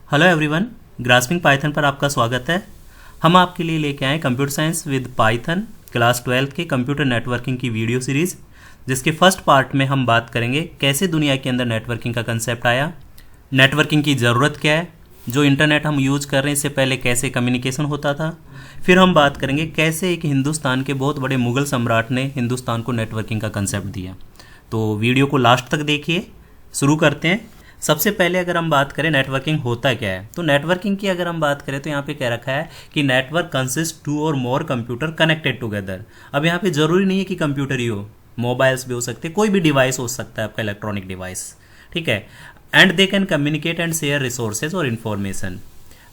Hello everyone, grasping Python पर आपका स्वागत है। हम आपके लिए लेके आए computer science with Python class 12 के कंप्यूटर नेटवर्किंग की वीडियो सीरीज़, जिसके फर्स्ट पार्ट में हम बात करेंगे कैसे दुनिया के अंदर नेटवर्किंग का कंसेप्ट आया, नेटवर्किंग की ज़रूरत क्या है, जो इंटरनेट हम यूज़ कर रहे हैं इससे पहले कैसे कम्युनिकेशन होता था। फिर हम बात करेंगे कैसे एक हिंदुस्तान के बहुत बड़े मुग़ल सम्राट ने हिंदुस्तान को नेटवर्किंग का कंसेप्ट दिया। तो वीडियो को लास्ट तक देखिए। शुरू करते हैं। सबसे पहले अगर हम बात करें नेटवर्किंग होता क्या है, तो नेटवर्किंग की अगर हम बात करें तो यहाँ पे कह रखा है कि नेटवर्क कंसिस्ट टू और मोर कंप्यूटर कनेक्टेड टुगेदर। अब यहाँ पे ज़रूरी नहीं है कि कंप्यूटर ही हो, मोबाइल्स भी हो सकते, कोई भी डिवाइस हो सकता है आपका इलेक्ट्रॉनिक डिवाइस, ठीक है। And they can communicate and share resources और इन्फॉर्मेशन।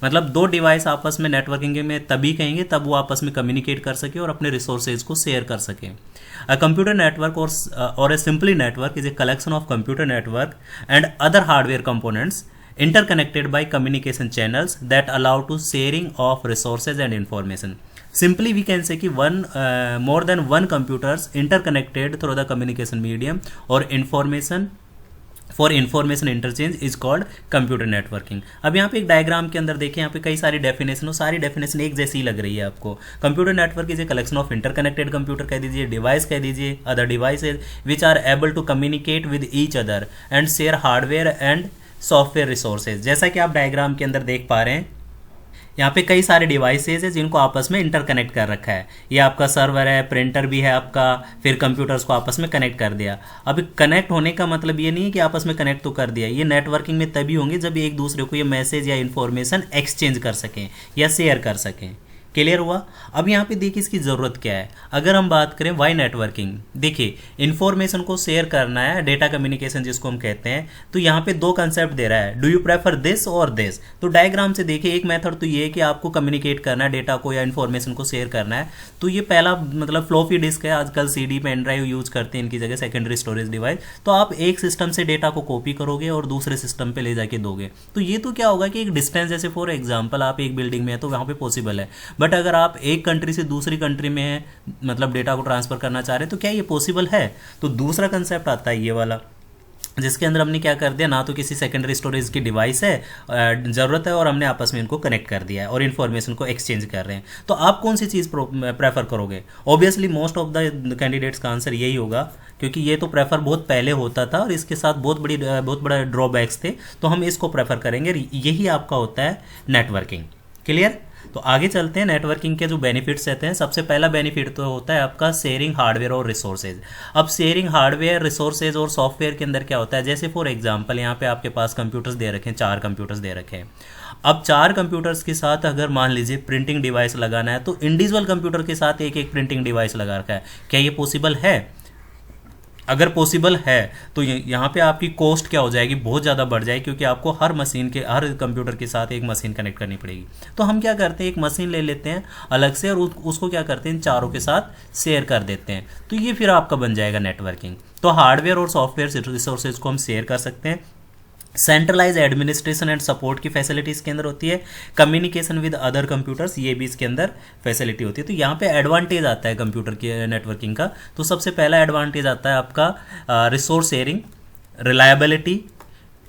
मतलब दो डिवाइस आपस में नेटवर्किंग में तभी कहेंगे तब वो आपस में कम्युनिकेट कर सके और अपने रिसोर्सेज को शेयर कर सके। A computer network or a simply network is a collection of computer network and other hardware components interconnected by communication channels that allow to sharing of resources and information. Simply we can say कि more than one computers interconnected through the communication medium or information for information interchange is called computer networking. अब यहाँ पे एक diagram के अंदर देखिए, यहाँ पे कई सारी डेफिनेशन हो, सारी डेफिनेशन एक जैसी लग रही है आपको। Computer network is a collection of interconnected computer कह दीजिए, डिवाइस कह दीजिए, other devices which are able to communicate with each other and share hardware and software resources. जैसा कि आप डायग्राम के अंदर देख पा रहे हैं, यहाँ पे कई सारे डिवाइसेज है जिनको आपस में इंटरकनेक्ट कर रखा है। ये आपका सर्वर है, प्रिंटर भी है आपका, फिर कंप्यूटर्स को आपस में कनेक्ट कर दिया। अब कनेक्ट होने का मतलब ये नहीं है कि आपस में कनेक्ट तो कर दिया, ये नेटवर्किंग में तभी होंगे जब एक दूसरे को ये मैसेज या इन्फॉर्मेशन एक्सचेंज कर सकें या शेयर कर सकें। क्लियर हुआ। अब यहाँ पे देखिए इसकी ज़रूरत क्या है। अगर हम बात करें वाई नेटवर्किंग, देखिए इन्फॉर्मेशन को शेयर करना है, डेटा कम्युनिकेशन जिसको हम कहते हैं, तो यहाँ पे दो कंसेप्ट दे रहा है, डू यू प्रेफर दिस और दिस। तो डायग्राम से देखिए एक मेथड तो ये है कि आपको कम्युनिकेट करना है, डेटा को या इन्फॉर्मेशन को शेयर करना है, तो ये पहला मतलब फ्लॉपी डिस्क है, आजकल CD पेन ड्राइव यूज करते हैं इनकी जगह, सेकेंडरी स्टोरेज डिवाइस। तो आप एक सिस्टम से डेटा को कॉपी करोगे और दूसरे सिस्टम पर ले जाके दोगे, तो ये तो क्या होगा कि एक डिस्टेंस, जैसे फॉर एग्जाम्पल आप एक बिल्डिंग में है तो वहाँ पे पॉसिबल है, बट अगर आप एक कंट्री से दूसरी कंट्री में है, मतलब डेटा को ट्रांसफर करना चाह रहे हैं, तो क्या ये पॉसिबल है। तो दूसरा कंसेप्ट आता है ये वाला, जिसके अंदर हमने क्या कर दिया, ना तो किसी सेकेंडरी स्टोरेज की डिवाइस है ज़रूरत है और हमने आपस में इनको कनेक्ट कर दिया है और इन्फॉर्मेशन को एक्सचेंज कर रहे हैं। तो आप कौन सी चीज़ प्रेफर करोगे। Obviously most of the candidates का आंसर यही होगा, क्योंकि ये तो प्रेफर बहुत पहले होता था और इसके साथ बहुत बड़ा ड्रॉबैक्स थे, तो हम इसको प्रेफर करेंगे। यही आपका होता है नेटवर्किंग। क्लियर। तो आगे चलते हैं। नेटवर्किंग के जो बेनिफिट्स रहते हैं, सबसे पहला बेनिफिट तो होता है आपका शेयरिंग हार्डवेयर और रिसोर्सेज। अब शेयरिंग हार्डवेयर, रिसोर्सेज और सॉफ्टवेयर के अंदर क्या होता है, जैसे फॉर एग्जांपल यहाँ पे आपके पास कंप्यूटर्स दे रखे हैं, 4 कंप्यूटर्स दे रखे हैं। अब 4 कंप्यूटर्स के साथ अगर मान लीजिए प्रिंटिंग डिवाइस लगाना है, तो इंडिविजुअल कंप्यूटर के साथ एक एक प्रिंटिंग डिवाइस लगा रखा है। क्या ये पॉसिबल है। अगर पॉसिबल है तो यहाँ पे आपकी कॉस्ट क्या हो जाएगी, बहुत ज़्यादा बढ़ जाएगी, क्योंकि आपको हर कंप्यूटर के साथ एक मशीन कनेक्ट करनी पड़ेगी। तो हम क्या करते हैं, एक मशीन ले लेते हैं अलग से और उसको क्या करते हैं, चारों के साथ शेयर कर देते हैं। तो ये फिर आपका बन जाएगा नेटवर्किंग। तो हार्डवेयर और सॉफ्टवेयर रिसोर्सेज को हम शेयर कर सकते हैं। सेंट्रलाइज एडमिनिस्ट्रेशन एंड सपोर्ट की फैसिलिटी इसके अंदर होती है। कम्युनिकेशन विद अदर कंप्यूटर्स, ये भी इसके अंदर फैसिलिटी होती है। तो यहाँ पे एडवांटेज आता है कंप्यूटर की नेटवर्किंग का। तो सबसे पहला एडवांटेज आता है आपका resource sharing, reliability,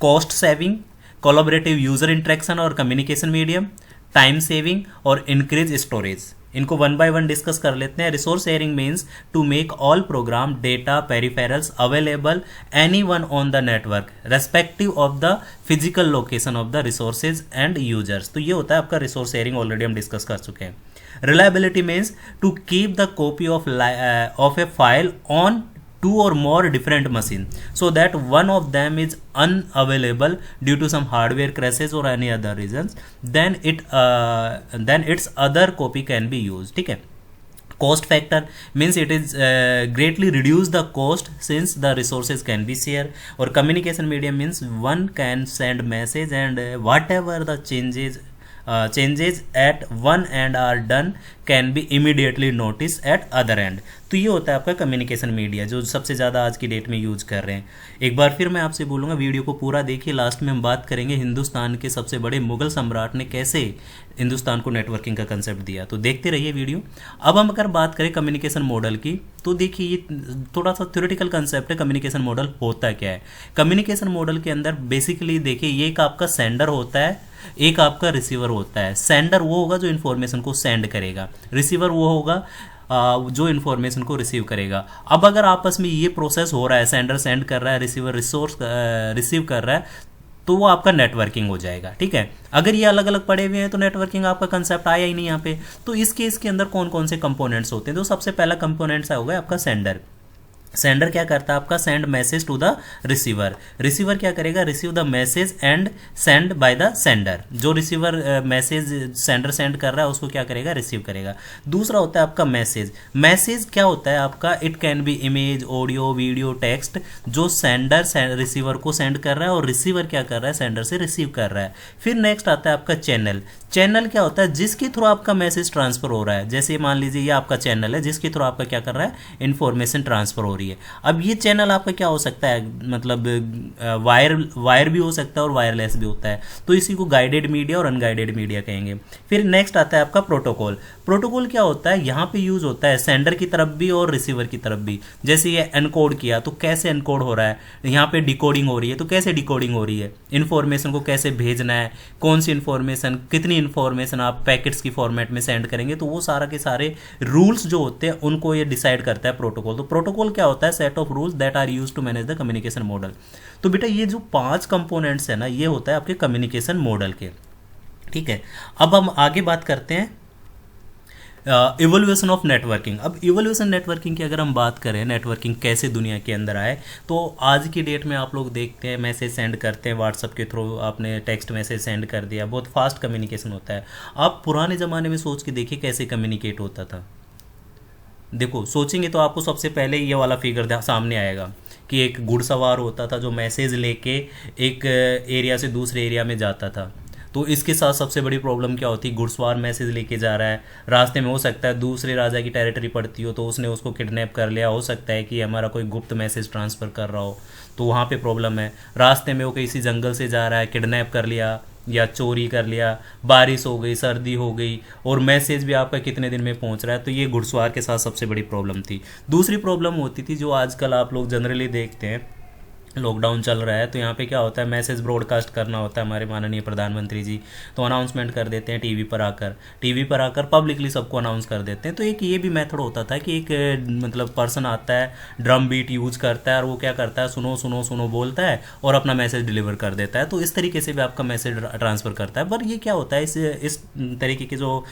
cost saving, collaborative user interaction और कम्युनिकेशन मीडियम, टाइम सेविंग और इंक्रीज स्टोरेज। इनको वन बाय वन डिस्कस कर लेते हैं। Resource sharing means to make all program data peripherals available any one on the network respective of the physical location of the resources and users. तो ये होता है आपका resource sharing, already हम discuss कर चुके हैं। Reliability means to keep the copy of A file on 2 or more different machine so that one of them is unavailable due to some hardware crashes or any other reasons, then its other copy can be used. ठीक है। cost factor means it is greatly reduce the cost since the resources can be shared, or communication medium means one can send message and whatever the changes at one end are done can be immediately noticed at other end. तो ये होता है आपका communication media, जो सबसे ज़्यादा आज की डेट में यूज कर रहे हैं। एक बार फिर मैं आपसे बोलूँगा वीडियो को पूरा देखिए, लास्ट में हम बात करेंगे हिंदुस्तान के सबसे बड़े मुगल सम्राट ने कैसे हिंदुस्तान को नेटवर्किंग का कंसेप्ट दिया। तो देखते रहिए वीडियो। अब हम अगर बात करें कम्युनिकेशन मॉडल की, तो देखिए ये थोड़ा सा थ्योरेटिकल कंसेप्ट है। कम्युनिकेशन मॉडल होता क्या है। कम्युनिकेशन मॉडल के अंदर बेसिकली देखिए ये एक आपका सेंडर होता है एक आपका रिसीवर होता है। सेंडर वो होगा जो इन्फॉर्मेशन को सेंड करेगा, रिसीवर वो होगा जो इन्फॉर्मेशन को रिसीव करेगा। अब अगर आपस में ये प्रोसेस हो रहा है, सेंडर सेंड कर रहा है, रिसीवर रिसोर्स रिसीव कर रहा है, तो वो आपका नेटवर्किंग हो जाएगा। ठीक है, अगर ये अलग अलग पड़े हुए हैं तो नेटवर्किंग आपका कंसेप्ट आया ही नहीं यहाँ पे। तो इस केस के अंदर कौन कौन से कंपोनेंट्स होते हैं? तो सबसे पहला कंपोनेंट्स होगा आपका सेंडर। सेंडर क्या करता है आपका? Send message to the receiver. Receiver क्या करेगा? Receive the message and send by the sender. जो रिसीवर मैसेज सेंडर सेंड कर रहा है उसको क्या करेगा? रिसीव करेगा। दूसरा होता है आपका मैसेज। मैसेज क्या होता है आपका? It can be image, audio, video, text, जो सेंडर रिसीवर को सेंड कर रहा है और रिसीवर क्या कर रहा है? सेंडर से रिसीव कर रहा है। फिर नेक्स्ट आता है आपका चैनल। चैनल क्या होता है? जिसके थ्रू आपका मैसेज ट्रांसफर हो रहा है। जैसे मान लीजिए ये आपका चैनल है जिसके थ्रू आपका क्या कर रहा है? इन्फॉर्मेशन ट्रांसफर हो रही है। अब ये चैनल आपका क्या हो सकता है? मतलब वायर भी हो सकता है और वायरलेस भी होता है। तो इसी को गाइडेड मीडिया और अनगाइडेड मीडिया कहेंगे। फिर नेक्स्ट आता है आपका प्रोटोकॉल। प्रोटोकॉल क्या होता है? यहाँ पे यूज होता है सेंडर की तरफ भी और रिसीवर की तरफ भी। जैसे ये एनकोड किया तो कैसे एनकोड हो रहा है, यहाँ पे डिकोडिंग हो रही है तो कैसे डिकोडिंग हो रही है, इन्फॉर्मेशन को कैसे भेजना है, कौन सी इन्फॉर्मेशन, कितनी इन्फॉर्मेशन आप पैकेट्स की फॉर्मेट में सेंड करेंगे, तो वो सारा के सारे रूल्स जो होते हैं उनको ये डिसाइड करता है प्रोटोकॉल। तो प्रोटोकॉल क्या होता है? Set of rules that are used to manage the communication model. तो बेटा ये जो 5 कंपोनेंट्स है ना, ये होता है आपके कम्युनिकेशन मॉडल के। ठीक है, अब हम आगे बात करते हैं इवोल्यूशन ऑफ नेटवर्किंग। अब इवोल्यूशन नेटवर्किंग की अगर हम बात करें, नेटवर्किंग कैसे दुनिया के अंदर आए, तो आज की डेट में आप लोग देखते हैं मैसेज सेंड करते हैं व्हाट्सअप के थ्रू, आपने टेक्स्ट मैसेज सेंड कर दिया, बहुत फास्ट कम्युनिकेशन होता है। आप पुराने ज़माने में सोच के देखिए कैसे कम्युनिकेट होता था। देखो सोचेंगे तो आपको सबसे पहले ये वाला फिगर सामने आएगा कि एक घुड़सवार होता था जो मैसेज लेके एक एरिया से दूसरे एरिया में जाता था। तो इसके साथ सबसे बड़ी प्रॉब्लम क्या होती है? घुड़सवार मैसेज लेके जा रहा है, रास्ते में हो सकता है दूसरे राजा की टेरिटरी पड़ती हो तो उसने उसको किडनैप कर लिया, हो सकता है कि हमारा कोई गुप्त मैसेज ट्रांसफ़र कर रहा हो, तो वहाँ पे प्रॉब्लम है। रास्ते में वो किसी जंगल से जा रहा है, किडनैप कर लिया या चोरी कर लिया, बारिश हो गई, सर्दी हो गई, और मैसेज भी आपका कितने दिन में पहुंच रहा है, तो ये घुड़सवार के साथ सबसे बड़ी प्रॉब्लम थी। दूसरी प्रॉब्लम होती थी जो आजकल आप लोग जनरली देखते हैं, लॉकडाउन चल रहा है तो यहाँ पे क्या होता है? मैसेज ब्रॉडकास्ट करना होता है हमारे माननीय प्रधानमंत्री जी, तो अनाउंसमेंट कर देते हैं टीवी पर आकर पब्लिकली सबको अनाउंस कर देते हैं। तो एक ये भी मेथड होता था कि एक मतलब पर्सन आता है, ड्रम बीट यूज करता है और वो क्या करता है? सुनो सुनो सुनो बोलता है और अपना मैसेज डिलीवर कर देता है। तो इस तरीके से भी आपका मैसेज ट्रांसफ़र करता है। पर ये क्या होता है, इस तरीके के जो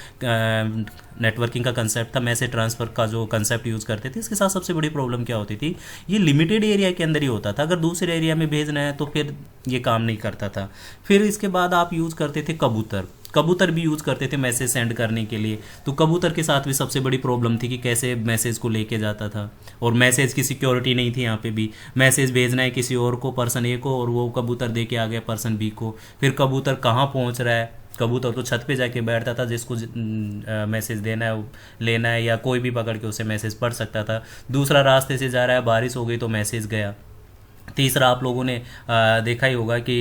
नेटवर्किंग का कंसेप्ट था, मैसेज ट्रांसफ़र का जो कंसेप्ट यूज़ करते थे, इसके साथ सबसे बड़ी प्रॉब्लम क्या होती थी? ये लिमिटेड एरिया के अंदर ही होता था, अगर दूसरे एरिया में भेजना है तो फिर ये काम नहीं करता था। फिर इसके बाद आप यूज़ करते थे कबूतर। कबूतर भी यूज़ करते थे मैसेज सेंड करने के लिए। तो कबूतर के साथ भी सबसे बड़ी प्रॉब्लम थी कि कैसे मैसेज को लेके जाता था, और मैसेज की सिक्योरिटी नहीं थी यहाँ पे भी। मैसेज भेजना है किसी और को, पर्सन ए को, और वो कबूतर दे के आ गया पर्सन बी को। फिर कबूतर कहाँ पहुँच रहा है? कबूतर तो छत पे जाके बैठता था, जिसको मैसेज देना है लेना है या कोई भी पकड़ के उसे मैसेज पढ़ सकता था। दूसरा रास्ते से जा रहा है, बारिश हो गई तो मैसेज गया। तीसरा आप लोगों ने देखा ही होगा कि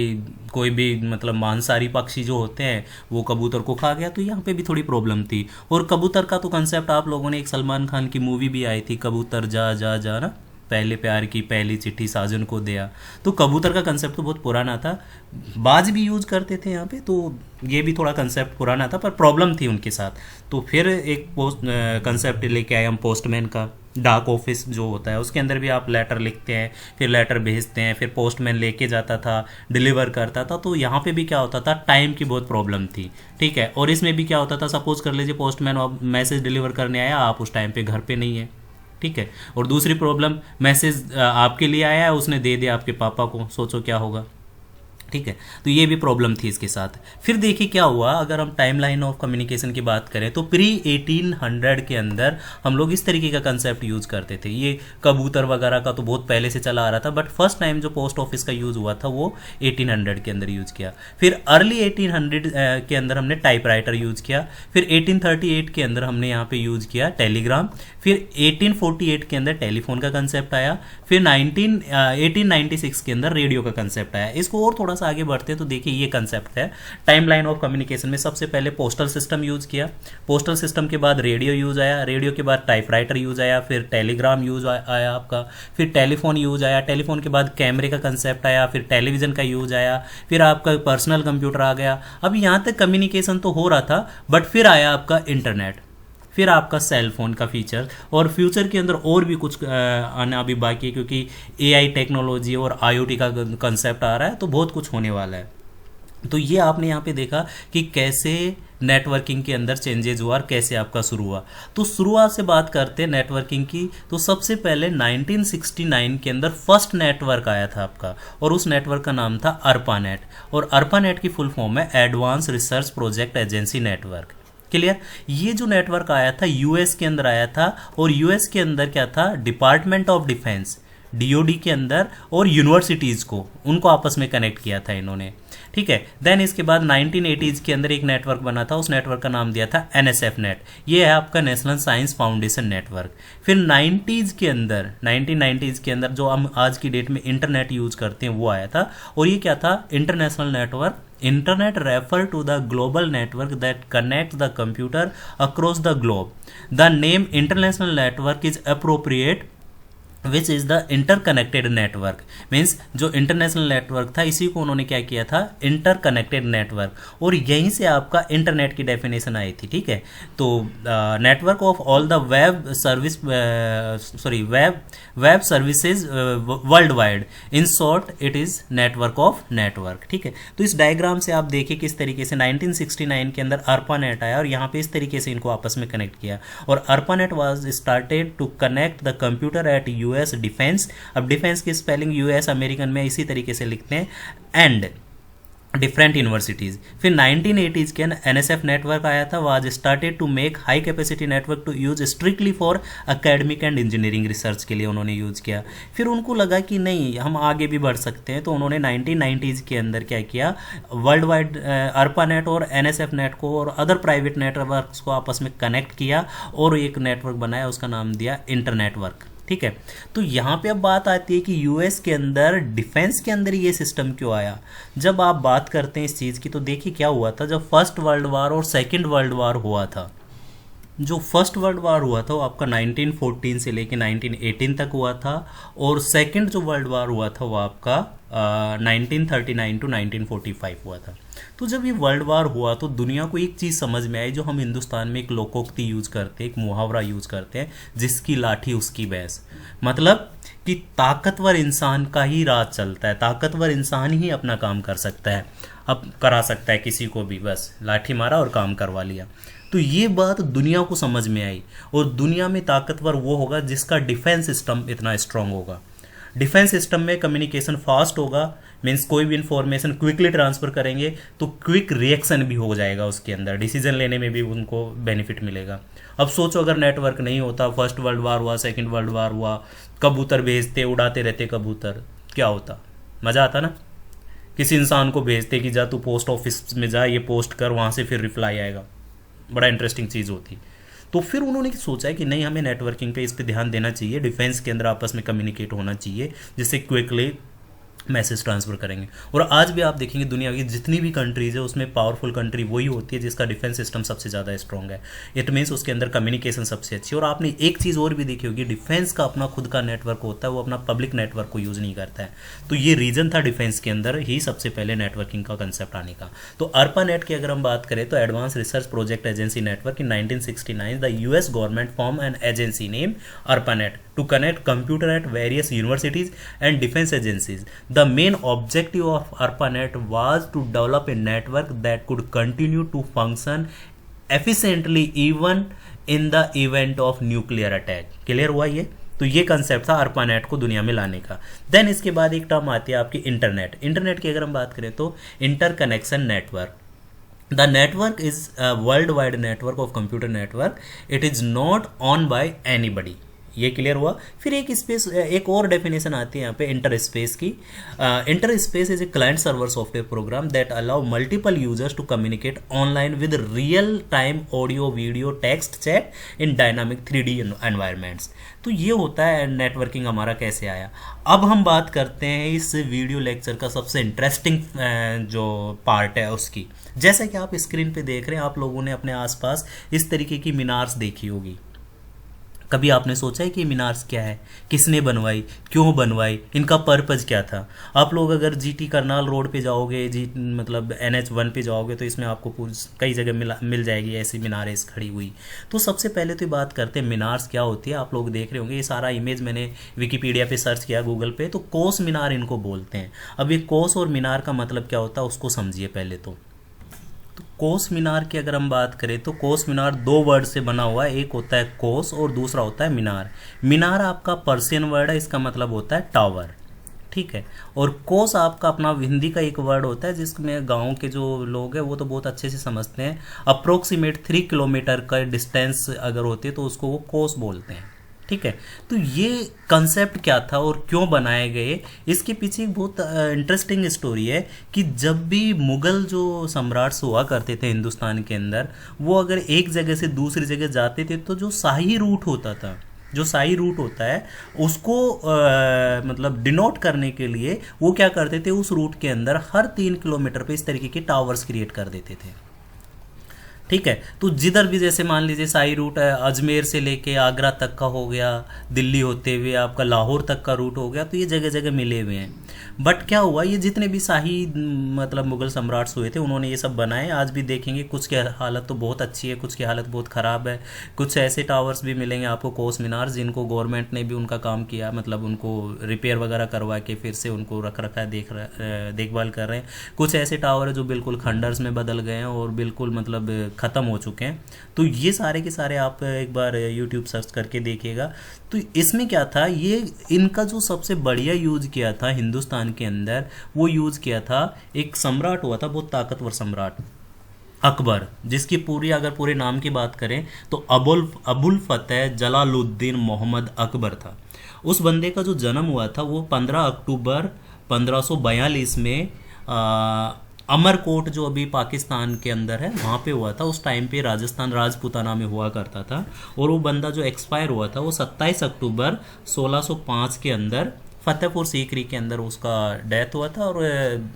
कोई भी मतलब मांसाहारी पक्षी जो होते हैं वो कबूतर को खा गया, तो यहाँ पे भी थोड़ी प्रॉब्लम थी। और कबूतर का तो कंसेप्ट आप लोगों ने, एक सलमान खान की मूवी भी आई थी, कबूतर जा जा जा ना, पहले प्यार की पहली चिट्ठी साजन को दिया। तो कबूतर का कंसेप्ट तो बहुत पुराना था, बाज भी यूज करते थे यहाँ पे, तो ये भी थोड़ा कंसेप्ट पुराना था पर प्रॉब्लम थी उनके साथ। तो फिर एक कंसेप्ट लेके आए हम पोस्टमैन का। डाक ऑफिस जो होता है उसके अंदर भी आप लेटर लिखते हैं, फिर लेटर भेजते हैं, फिर पोस्टमैन लेके जाता था, डिलीवर करता था। तो यहाँ पे भी क्या होता था? टाइम की बहुत प्रॉब्लम थी। ठीक है, और इसमें भी क्या होता था? सपोज कर लीजिए पोस्टमैन मैसेज डिलीवर करने आया, आप उस टाइम पे घर पे नहीं है। ठीक है, और दूसरी प्रॉब्लम, मैसेज आपके लिए आया है, उसने दे दिया आपके पापा को, सोचो क्या होगा। ठीक है, तो ये भी प्रॉब्लम थी इसके साथ। फिर देखिए क्या हुआ, अगर हम टाइमलाइन ऑफ कम्युनिकेशन की बात करें तो प्री 1800 के अंदर हम लोग इस तरीके का कंसेप्ट यूज करते थे। ये कबूतर वगैरह का तो बहुत पहले से चला आ रहा था, बट फर्स्ट टाइम जो पोस्ट ऑफिस का यूज हुआ था वो 1800 के अंदर यूज किया। फिर अर्ली 1800 के अंदर हमने टाइपराइटर यूज किया। फिर 1838 के अंदर हमने यहाँ पे यूज किया टेलीग्राम। फिर 1848 के अंदर टेलीफोन का कंसेप्ट आया। फिर 1896 के अंदर रेडियो का कंसेप्ट आया। इसको और थोड़ा से आगे बढ़ते हैं तो देखिए ये कंसेप्ट है टाइमलाइन ऑफ कम्युनिकेशन में। सबसे पहले पोस्टल सिस्टम यूज किया, पोस्टल सिस्टम के बाद रेडियो यूज आया, रेडियो के बाद टाइपराइटर यूज आया, फिर टेलीग्राम यूज आया आपका, फिर टेलीफोन यूज आया, टेलीफोन के बाद कैमरे का कंसेप्ट आया, फिर टेलीविजन का यूज आया, फिर आपका पर्सनल कंप्यूटर आ गया। अब यहाँ तक कम्युनिकेशन तो हो रहा था, बट फिर आया आपका इंटरनेट, फिर आपका सेल फोन का फीचर, और फ्यूचर के अंदर और भी कुछ आना अभी बाकी है, क्योंकि एआई टेक्नोलॉजी और आईओटी का कंसेप्ट आ रहा है, तो बहुत कुछ होने वाला है। तो ये आपने यहाँ पे देखा कि कैसे नेटवर्किंग के अंदर चेंजेस हुआ और कैसे आपका शुरू हुआ। तो शुरुआत से बात करते हैं नेटवर्किंग की, तो सबसे पहले 1969 के अंदर फर्स्ट नेटवर्क आया था आपका, और उस नेटवर्क का नाम था अर्पानेट, और अर्पानेट की फुल फॉर्म है advance research project agency network. Clear. ये जो नेटवर्क आया था यूएस के अंदर आया था, और यूएस के अंदर क्या था, डिपार्टमेंट ऑफ डिफेंस डीओडी के अंदर और यूनिवर्सिटीज़ को, उनको आपस में कनेक्ट किया था इन्होंने, ठीक है। देन इसके बाद 1980s के अंदर एक नेटवर्क बना था, उस नेटवर्क का नाम दिया था एनएसएफ नेट, ये है आपका नेशनल साइंस फाउंडेशन नेटवर्क। फिर 90s के अंदर 1990s के अंदर जो हम आज की डेट में इंटरनेट यूज करते हैं वो आया था, और ये क्या था, international network. Internet refer to the global network that connect the computer across the globe. The name international network is appropriate which is the interconnected network. Means जो इंटरनेशनल नेटवर्क था इसी को उन्होंने क्या किया था, इंटरकनेक्टेड नेटवर्क, और यहीं से आपका इंटरनेट की डेफिनेशन आई थी, ठीक है। तो network of all the web service web services world wide, in short it is network of network, ठीक है। तो इस डायग्राम से आप देखिए किस तरीके से 1969 के अंदर अर्पानेट आया, और यहाँ पे इस तरीके से इनको आपस में कनेक्ट किया, और ARPANET was started to connect the computer at US defence. अब डिफेंस की स्पेलिंग यूएस अमेरिकन में इसी तरीके से लिखते हैं, एंड डिफरेंट यूनिवर्सिटीज़। फिर 1980s के एनएसएफ नेटवर्क आया था, was started to make high capacity network to use strictly for academic and engineering research के लिए उन्होंने यूज़ किया। फिर उनको लगा कि नहीं हम आगे भी बढ़ सकते हैं, तो उन्होंने 1990s के अंदर क्या किया, वर्ल्ड वाइड अर्पानेट और एनएसएफ नेट को और अदर प्राइवेट नेटवर्क्स को आपस में कनेक्ट किया, और एक नेटवर्क बनाया, उसका नाम दिया इंटरनेटवर्क, ठीक है। तो यहाँ पे अब बात आती है कि यूएस के अंदर डिफेंस के अंदर ये सिस्टम क्यों आया। जब आप बात करते हैं इस चीज़ की, तो देखिए क्या हुआ था, जब फर्स्ट वर्ल्ड वार और सेकंड वर्ल्ड वार हुआ था, जो फर्स्ट वर्ल्ड वार हुआ था वो आपका 1914 से लेके 1918 तक हुआ था, और सेकंड जो वर्ल्ड वार हुआ था वो आपका 1939 टू 1945 हुआ था। तो जब ये वर्ल्ड वार हुआ तो दुनिया को एक चीज़ समझ में आई, जो हम हिंदुस्तान में एक लोकोक्ति यूज करते हैं, एक मुहावरा यूज करते हैं, जिसकी लाठी उसकी भैंस। मतलब कि ताकतवर इंसान का ही राज चलता है, ताकतवर इंसान ही अपना काम कर सकता है, अब करा सकता है किसी को भी, बस लाठी मारा और काम करवा लिया। तो ये बात दुनिया को समझ में आई, और दुनिया में ताकतवर वो होगा जिसका डिफेंस सिस्टम इतना स्ट्रांग होगा। डिफेंस सिस्टम में कम्युनिकेशन फास्ट होगा, मीन्स कोई भी इंफॉर्मेशन क्विकली ट्रांसफर करेंगे तो क्विक रिएक्शन भी हो जाएगा, उसके अंदर डिसीजन लेने में भी उनको बेनिफिट मिलेगा। अब सोचो अगर नेटवर्क नहीं होता, फर्स्ट वर्ल्ड वार हुआ, सेकंड वर्ल्ड वार हुआ, कबूतर भेजते, उड़ाते रहते कबूतर, क्या होता, मज़ा आता ना। किसी इंसान को भेजते कि जा तू पोस्ट ऑफिस में जा, ये पोस्ट कर, वहाँ से फिर रिप्लाई आएगा, बड़ा इंटरेस्टिंग चीज़ होती। तो फिर उन्होंने सोचा है कि नहीं, हमें नेटवर्किंग पे इस पे ध्यान देना चाहिए, डिफेंस के अंदर आपस में कम्युनिकेट होना चाहिए, जिससे क्विकली मैसेज ट्रांसफर करेंगे। और आज भी आप देखेंगे दुनिया की जितनी भी कंट्रीज है उसमें पावरफुल कंट्री वही होती है जिसका डिफेंस सिस्टम सबसे ज़्यादा स्ट्रॉन्ग है। इट मीन्स उसके अंदर कम्युनिकेशन सबसे अच्छी। और आपने एक चीज़ और भी देखी होगी, डिफेंस का अपना खुद का नेटवर्क होता है, वो अपना पब्लिक नेटवर्क को यूज़ नहीं करता है। तो ये रीज़न था डिफेंस के अंदर ही सबसे पहले नेटवर्किंग का कंसेप्ट आने का। तो अर्पानेट की अगर हम बात करें तो advance research project agency network in 1969 the US government form an agency name ARPANET to connect computer at various universities and defense agencies. The main objective of ARPANET was to develop a network that could continue to function efficiently even in the event of nuclear attack. Clear हुआ ये? तो ये concept था ARPANET को दुनिया में लाने का। देन इसके बाद एक टर्म आती है आपकी इंटरनेट। इंटरनेट की अगर हम बात करें तो interconnection network. The network is a worldwide network of computer network. It is not owned by anybody. ये क्लियर हुआ। फिर एक स्पेस, एक और डेफिनेशन आती है यहाँ पे इंटर स्पेस की। Inter space is a client server software program that allow multiple users to communicate online with real time audio video text chat in dynamic 3D environments. तो ये होता है नेटवर्किंग हमारा कैसे आया। अब हम बात करते हैं इस वीडियो लेक्चर का सबसे इंटरेस्टिंग जो पार्ट है उसकी। जैसे कि आप स्क्रीन पे देख रहे हैं, आप लोगों ने अपने आसपास इस तरीके की मीनार्स देखी होगी। कभी आपने सोचा है कि मीनार्स क्या है, किसने बनवाई, क्यों बनवाई, इनका पर्पज़ क्या था? आप लोग अगर जीटी करनाल रोड पे जाओगे, मतलब NH1 पे जाओगे, तो इसमें आपको कई जगह मिल जाएगी ऐसी मीनारें खड़ी हुई। तो सबसे पहले तो बात करते हैं मीनार्स क्या होती है। आप लोग देख रहे होंगे, ये सारा इमेज मैंने विकीपीडिया पे सर्च किया, गूगल पे, तो कोस मीनार इनको बोलते हैं। अब ये कोस और मीनार का मतलब क्या होता है उसको समझिए पहले। तो कोस मीनार की अगर हम बात करें तो कोस मीनार दो वर्ड से बना हुआ है, एक होता है कोस और दूसरा होता है मीनार। मीनार आपका पर्शियन वर्ड है, इसका मतलब होता है टावर, ठीक है। और कोस आपका अपना हिंदी का एक वर्ड होता है जिसमें गांव के जो लोग हैं वो तो बहुत अच्छे से समझते हैं। अप्रोक्सीमेट 3 किलोमीटर का डिस्टेंस अगर होती है तो उसको वो कोस बोलते हैं, ठीक है। तो ये कंसेप्ट क्या था और क्यों बनाए गए, इसके पीछे एक बहुत इंटरेस्टिंग स्टोरी है कि जब भी मुगल जो सम्राट्स हुआ करते थे हिंदुस्तान के अंदर, वो अगर एक जगह से दूसरी जगह जाते थे तो जो शाही रूट होता था, जो शाही रूट होता है उसको मतलब डिनोट करने के लिए वो क्या करते थे, उस रूट के अंदर हर 3 किलोमीटर पे इस तरीके के टावर्स क्रिएट कर देते थे, ठीक है। तो जिधर भी जैसे मान लीजिए शाही रूट है, अजमेर से लेके आगरा तक का हो गया, दिल्ली होते हुए आपका लाहौर तक का रूट हो गया, तो ये जगह जगह मिले हुए हैं। बट क्या हुआ, ये जितने भी शाही मतलब मुगल सम्राट्स हुए थे उन्होंने ये सब बनाए। आज भी देखेंगे कुछ की हालत तो बहुत अच्छी है, कुछ की हालत बहुत ख़राब है। कुछ ऐसे टावर्स भी मिलेंगे आपको कोस मीनार जिनको गवर्नमेंट ने भी उनका काम किया, मतलब उनको रिपेयर वगैरह करवा के फिर से उनको रख रखा है, देखभाल कर रहे हैं। कुछ ऐसे टावर है जो बिल्कुल खंडर्स में बदल गए हैं और बिल्कुल मतलब ख़त्म हो चुके हैं। तो ये सारे के सारे आप एक बार YouTube सर्च करके देखिएगा। तो इसमें क्या था, ये इनका जो सबसे बढ़िया यूज़ किया था हिंदुस्तान के अंदर, वो यूज़ किया था, एक सम्राट हुआ था बहुत ताकतवर सम्राट अकबर, जिसकी पूरी अगर पूरे नाम की बात करें तो अबुल फतेह जलालुद्दीन मोहम्मद अकबर था। उस बंदे का जो जन्म हुआ था वो 15 अक्टूबर 1542 में अमरकोट जो अभी पाकिस्तान के अंदर है वहाँ पे हुआ था। उस टाइम पे राजस्थान राजपूताना में हुआ करता था। और वो बंदा जो एक्सपायर हुआ था वो 27 अक्टूबर 1605 के अंदर फतेहपुर सीकरी के अंदर उसका डेथ हुआ था। और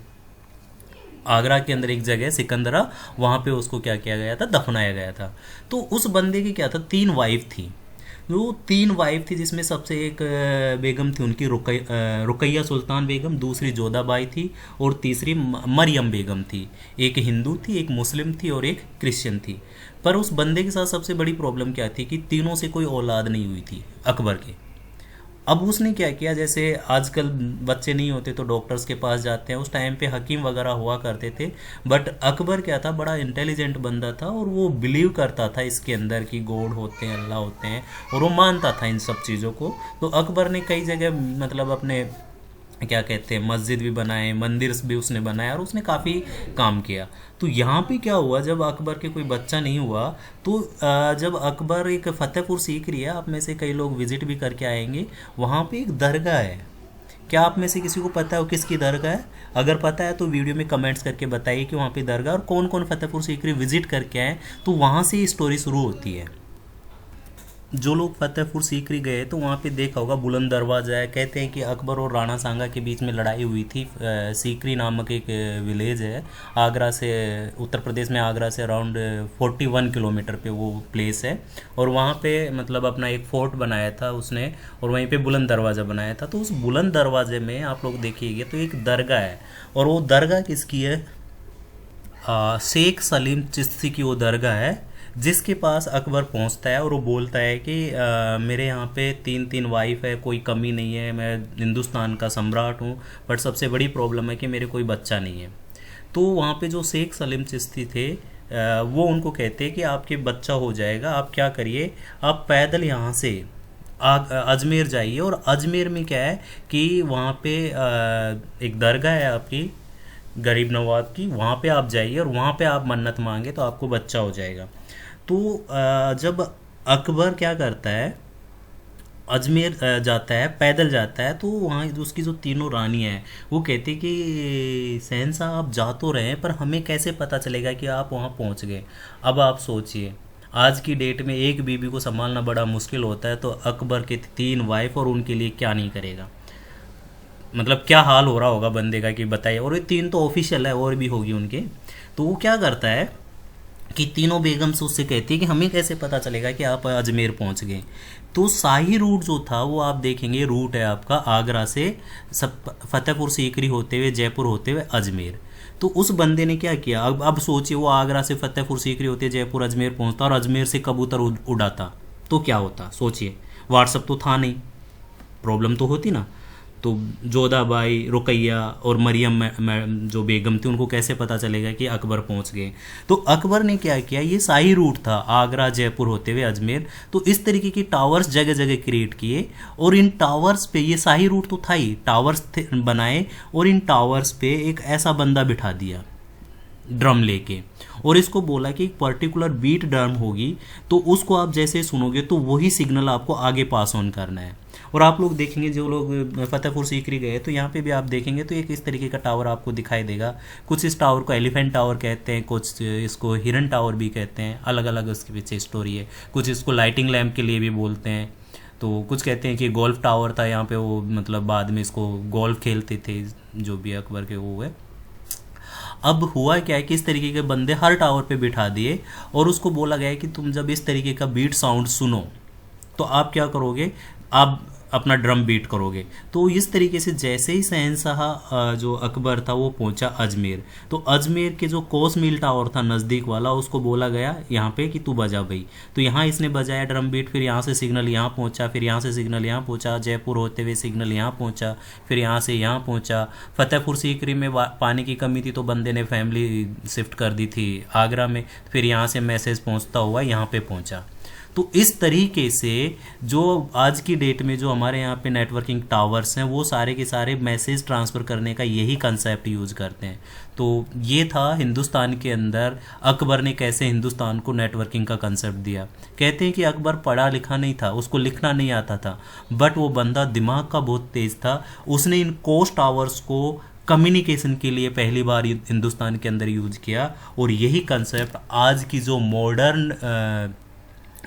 आगरा के अंदर एक जगह सिकंदरा, वहाँ पे उसको क्या किया गया था, दफनाया गया था। तो उस बंदे की क्या था, 3 वाइफ थी। जो 3 वाइफ थी जिसमें सबसे एक बेगम थी उनकी रुकैया सुल्तान बेगम, दूसरी जोधाबाई थी और तीसरी मरियम बेगम थी। एक हिंदू थी, एक मुस्लिम थी और एक क्रिश्चियन थी। पर उस बंदे के साथ सबसे बड़ी प्रॉब्लम क्या थी कि तीनों से कोई औलाद नहीं हुई थी अकबर के। अब उसने क्या किया, जैसे आजकल बच्चे नहीं होते तो डॉक्टर्स के पास जाते हैं, उस टाइम पे हकीम वगैरह हुआ करते थे। बट अकबर क्या था, बड़ा इंटेलिजेंट बंदा था और वो बिलीव करता था इसके अंदर कि गॉड होते हैं, अल्लाह होते हैं, और वो मानता था इन सब चीज़ों को। तो अकबर ने कई जगह मतलब अपने क्या कहते हैं मस्जिद भी बनाए, मंदिर भी उसने बनाया और उसने काफ़ी काम किया। तो यहाँ पे क्या हुआ, जब अकबर के कोई बच्चा नहीं हुआ तो जब अकबर एक फतेहपुर सीकरी है, आप में से कई लोग विजिट भी करके आएंगे, वहाँ पे एक दरगाह है। क्या आप में से किसी को पता है वो किसकी दरगाह है? अगर पता है तो वीडियो में कमेंट्स करके बताइए कि वहाँ पे दरगाह और कौन कौन फतेहपुर सीकरी विजिट करके आए। तो वहाँ से ही स्टोरी शुरू होती है। जो लोग फतेहपुर सीकरी गए तो वहाँ पे देखा होगा बुलंद दरवाज़ा है। कहते हैं कि अकबर और राणा सांगा के बीच में लड़ाई हुई थी। सीकरी नामक एक विलेज है आगरा से, उत्तर प्रदेश में आगरा से अराउंड 41 किलोमीटर पे वो प्लेस है। और वहाँ पे मतलब अपना एक फोर्ट बनाया था उसने, और वहीं पे बुलंद दरवाज़ा बनाया था। तो उस बुलंद दरवाजे में आप लोग देखिएगा तो एक दरगाह है, और वो दरगाह किसकी है, शेख सलीम चिश्ती की वो दरगाह है, जिसके पास अकबर पहुंचता है और वो बोलता है कि मेरे यहाँ पे 3 वाइफ है, कोई कमी नहीं है, मैं हिंदुस्तान का सम्राट हूँ, बट सबसे बड़ी प्रॉब्लम है कि मेरे कोई बच्चा नहीं है। तो वहाँ पे जो शेख सलीम चिश्ती थे वो उनको कहते हैं कि आपके बच्चा हो जाएगा, आप क्या करिए, आप पैदल यहाँ से अजमेर जाइए। और अजमेर में क्या है कि वहाँ पे एक दरगाह है आपकी गरीब नवाब की, वहाँ पे आप जाइए और वहाँ पे आप मन्नत मांगे तो आपको बच्चा हो जाएगा। तो जब अकबर क्या करता है, अजमेर जाता है, पैदल जाता है, तो वहाँ उसकी जो तीनों रानी हैं वो कहती कि शहंशाह आप जा तो रहे हैं पर हमें कैसे पता चलेगा कि आप वहाँ पहुँच गए। अब आप सोचिए, आज की डेट में एक बीबी को संभालना बड़ा मुश्किल होता है, तो अकबर के 3 वाइफ और उनके लिए क्या नहीं करेगा। मतलब क्या हाल हो रहा होगा बंदे का कि बताइए। और ये 3 तो ऑफिशियल है, और भी होगी उनके। तो वो क्या करता है कि तीनों बेगम से उससे कहती है कि हमें कैसे पता चलेगा कि आप अजमेर पहुंच गए। तो शाही रूट जो था वो आप देखेंगे, रूट है आपका आगरा से सब फतेहपुर सीकरी होते हुए जयपुर होते हुए अजमेर। तो उस बंदे ने क्या किया, अब सोचिए, वो आगरा से फतेहपुर सीकरी होते जयपुर अजमेर पहुंचता और अजमेर से कबूतर उड़ाता, तो क्या होता सोचिए। व्हाट्सअप तो था नहीं, प्रॉब्लम तो होती ना। तो जोधाबाई, रुकैया और मरियम जो बेगम थी, उनको कैसे पता चलेगा कि अकबर पहुंच गए। तो अकबर ने क्या किया, ये शाही रूट था आगरा जयपुर होते हुए अजमेर, तो इस तरीके की टावर्स जगह जगह क्रिएट किए। और इन टावर्स पे, ये शाही रूट तो था ही, टावर्स बनाए और इन टावर्स पे एक ऐसा बंदा बिठा दिया ड्रम लेके, और इसको बोला कि एक पर्टिकुलर बीट ड्रम होगी, तो उसको आप जैसे सुनोगे तो वही सिग्नल आपको आगे पास ऑन करना है। और आप लोग देखेंगे, जो लोग फतेहपुर सीकरी गए तो यहाँ पे भी आप देखेंगे तो एक इस तरीके का टावर आपको दिखाई देगा। कुछ इस टावर को एलिफेंट टावर कहते हैं, कुछ इसको हिरन टावर भी कहते हैं, अलग अलग उसके पीछे स्टोरी है। कुछ इसको लाइटिंग लैम्प के लिए भी बोलते हैं। तो कुछ कहते हैं कि गोल्फ टावर था यहाँ पे, वो मतलब बाद में इसको गोल्फ खेलते थे जो भी अकबर के वो है। अब हुआ क्या है कि इस तरीके के बंदे हर टावर पे बिठा दिए और उसको बोला गया कि तुम जब इस तरीके का बीट साउंड सुनो तो आप क्या करोगे, आप अपना ड्रम बीट करोगे। तो इस तरीके से जैसे ही शहंशाह जो अकबर था वो पहुंचा अजमेर, तो अजमेर के जो कोस मील टावर था नज़दीक वाला, उसको बोला गया यहाँ पे कि तू बजा भाई। तो यहाँ इसने बजाया ड्रम बीट, फिर यहाँ से सिग्नल यहाँ पहुँचा, फिर यहाँ से सिग्नल यहाँ पहुँचा, जयपुर होते हुए सिग्नल यहाँ पहुँचा, फिर यहाँ से यहाँ पहुँचा। फतेहपुर सीकरी में पानी की कमी थी तो बंदे ने फैमिली शिफ्ट कर दी थी आगरा में, फिर यहाँ से मैसेज पहुँचता हुआ यहाँ पे पहुँचा। तो इस तरीके से जो आज की डेट में जो हमारे यहाँ पे नेटवर्किंग टावर्स हैं वो सारे के सारे मैसेज ट्रांसफ़र करने का यही कंसेप्ट यूज़ करते हैं। तो ये था हिंदुस्तान के अंदर अकबर ने कैसे हिंदुस्तान को नेटवर्किंग का कंसेप्ट दिया। कहते हैं कि अकबर पढ़ा लिखा नहीं था, उसको लिखना नहीं आता था, बट वो बंदा दिमाग का बहुत तेज़ था। उसने इन कोस्ट टावर्स को कम्युनिकेशन के लिए पहली बार हिंदुस्तान के अंदर यूज किया, और यही कंसेप्ट आज की जो मॉडर्न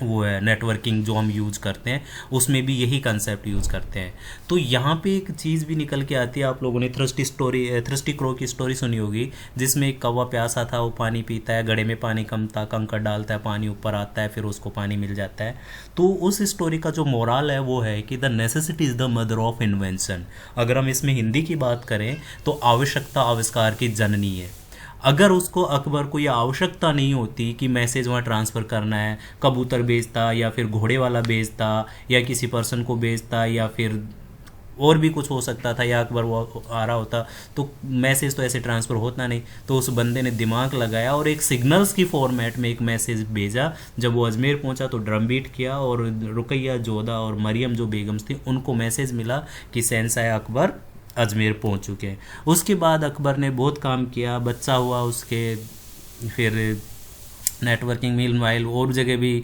वो है नेटवर्किंग जो हम यूज़ करते हैं उसमें भी यही कंसेप्ट यूज़ करते हैं। तो यहाँ पे एक चीज़ भी निकल के आती है, आप लोगों ने थ्रस्टी क्रो की स्टोरी सुनी होगी, जिसमें एक कौवा प्यासा था, वो पानी पीता है, घड़े में पानी कम था, कंकड़ डालता है, पानी ऊपर आता है, फिर उसको पानी मिल जाता है। तो उस स्टोरी का जो मोरल है वो है कि the necessity is the mother of invention. अगर हम इसमें हिंदी की बात करें तो आवश्यकता आविष्कार की जननी है। अगर उसको अकबर को यह आवश्यकता नहीं होती कि मैसेज वहाँ ट्रांसफ़र करना है, कबूतर बेचता या फिर घोड़े वाला बेचता या किसी पर्सन को बेचता या फिर और भी कुछ हो सकता था, या अकबर वो आ रहा होता तो मैसेज तो ऐसे ट्रांसफ़र होता नहीं। तो उस बंदे ने दिमाग लगाया और एक सिग्नल्स की फॉर्मेट में एक मैसेज भेजा। जब वो अजमेर पहुंचा तो ड्रम बीट किया और रुकैया, जोधा और मरियम जो बेगम्स थी उनको मैसेज मिला कि शहंशाह अकबर अजमेर पहुंच चुके हैं। उसके बाद अकबर ने बहुत काम किया, बच्चा हुआ उसके, फिर नेटवर्किंग मील माइल और जगह भी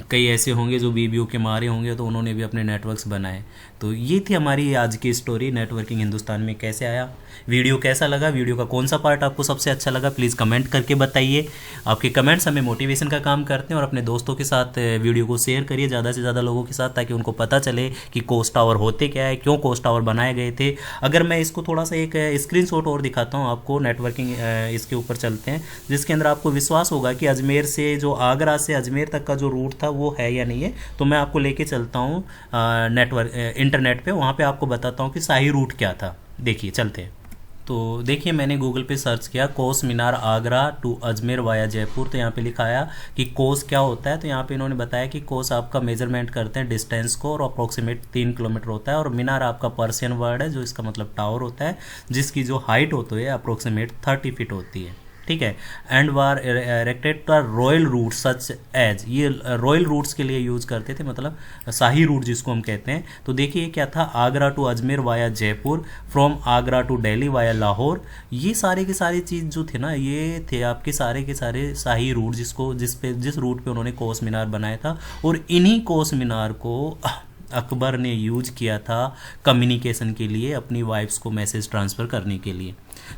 कई ऐसे होंगे जो बीबीओ के मारे होंगे, तो उन्होंने भी अपने नेटवर्क्स बनाए। तो ये थी हमारी आज की स्टोरी, नेटवर्किंग हिंदुस्तान में कैसे आया। वीडियो कैसा लगा, वीडियो का कौन सा पार्ट आपको सबसे अच्छा लगा, प्लीज़ कमेंट करके बताइए। आपके कमेंट्स हमें मोटिवेशन का काम करते हैं। और अपने दोस्तों के साथ वीडियो को शेयर करिए ज़्यादा से ज़्यादा लोगों के साथ, ताकि उनको पता चले कि कोस्ट टावर होते क्या है, क्यों कोस्ट टावर बनाए गए थे। अगर मैं इसको थोड़ा सा एक स्क्रीनशॉट और दिखाता हूँ आपको, नेटवर्किंग इसके ऊपर चलते हैं, जिसके अंदर आपको विश्वास होगा कि अजमेर से, जो आगरा से अजमेर तक का जो रूट था वो है या नहीं है। तो मैं आपको लेके चलता हूँ इंटरनेट पे, वहाँ पे आपको बताता हूँ कि शाही रूट क्या था। देखिए चलते हैं। तो देखिए मैंने गूगल पे सर्च किया कोस मीनार आगरा टू अजमेर वाया जयपुर, तो यहाँ पे लिखा आया कि कोस क्या होता है। तो यहाँ पे इन्होंने बताया कि कोस आपका मेजरमेंट करते हैं डिस्टेंस को, और अप्रोक्सीमेट 3 किलोमीटर होता है। और मीनार आपका पर्शियन वर्ड है जो इसका मतलब टावर होता है, जिसकी जो हाइट होती है अप्रोक्सीमेट 30 फीट होती है, ठीक है। And were erected for royal route such as, ये रॉयल रूट्स के लिए यूज करते थे, मतलब शाही रूट जिसको हम कहते हैं। तो देखिए क्या था, Agra to Ajmer via Jaipur, from Agra to Delhi via Lahore. ये सारे के सारे चीज़ जो थे ना, ये थे आपके सारे के सारे शाही रूट, जिस रूट पे उन्होंने कोस मीनार बनाया था। और इन्हीं कोस मीनार को अकबर ने यूज किया था कम्युनिकेशन के लिए, अपनी वाइफ्स को मैसेज ट्रांसफ़र करने के लिए।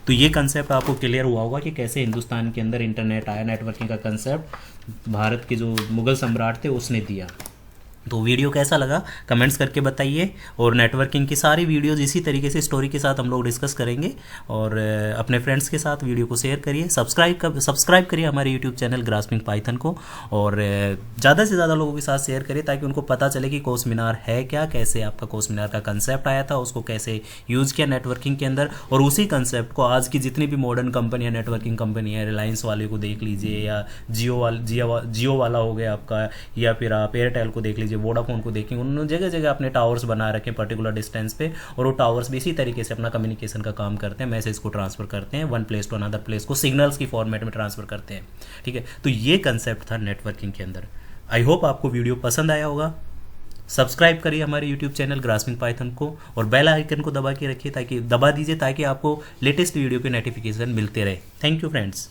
तो ये कंसेप्ट आपको क्लियर हुआ होगा कि कैसे हिंदुस्तान के अंदर इंटरनेट आया, नेटवर्किंग का कंसेप्ट भारत के जो मुग़ल सम्राट थे उसने दिया। तो वीडियो कैसा लगा कमेंट्स करके बताइए, और नेटवर्किंग की सारी वीडियोज़ इसी तरीके से स्टोरी के साथ हम लोग डिस्कस करेंगे। और अपने फ्रेंड्स के साथ वीडियो को शेयर करिए, सब्सक्राइब करिए हमारे यूट्यूब चैनल ग्रास्पिंग पाइथन को, और ज़्यादा से ज़्यादा लोगों के साथ शेयर करिए ताकि उनको पता चले कि कोर्स मीनार है क्या, कैसे आपका कोर्स मीनार का कंसेप्ट आया था, उसको कैसे यूज़ किया नेटवर्किंग के अंदर, और उसी कंसेप्ट को आज की जितनी भी मॉडर्न कंपनियाँ नेटवर्किंग कंपनी है, रिलायंस वाले को देख लीजिए, या जियो वाला हो गया आपका, या फिर आप एयरटेल को देख लीजिए, वोडाफोन को देखेंगे, उन्होंने जगह जगह अपने टावर्स बना रखे हैं पर्टिकुलर डिस्टेंस पे, और वो टावर्स भी इसी तरीके से अपना कम्युनिकेशन का काम करते हैं, मैसेज को ट्रांसफर करते हैं one place to another place को सिग्नल्स की फॉर्मेट में ट्रांसफर करते हैं। ठीक है, तो ये कंसेप्ट था नेटवर्किंग के अंदर। आई होप आपको वीडियो पसंद आया होगा। सब्सक्राइब करिए हमारे यूट्यूब चैनल ग्रास्पिंग पाइथन को, और बेल आइकन को दबा दीजिए ताकि आपको लेटेस्ट वीडियो के नोटिफिकेशन मिलते रहे। Thank you friends.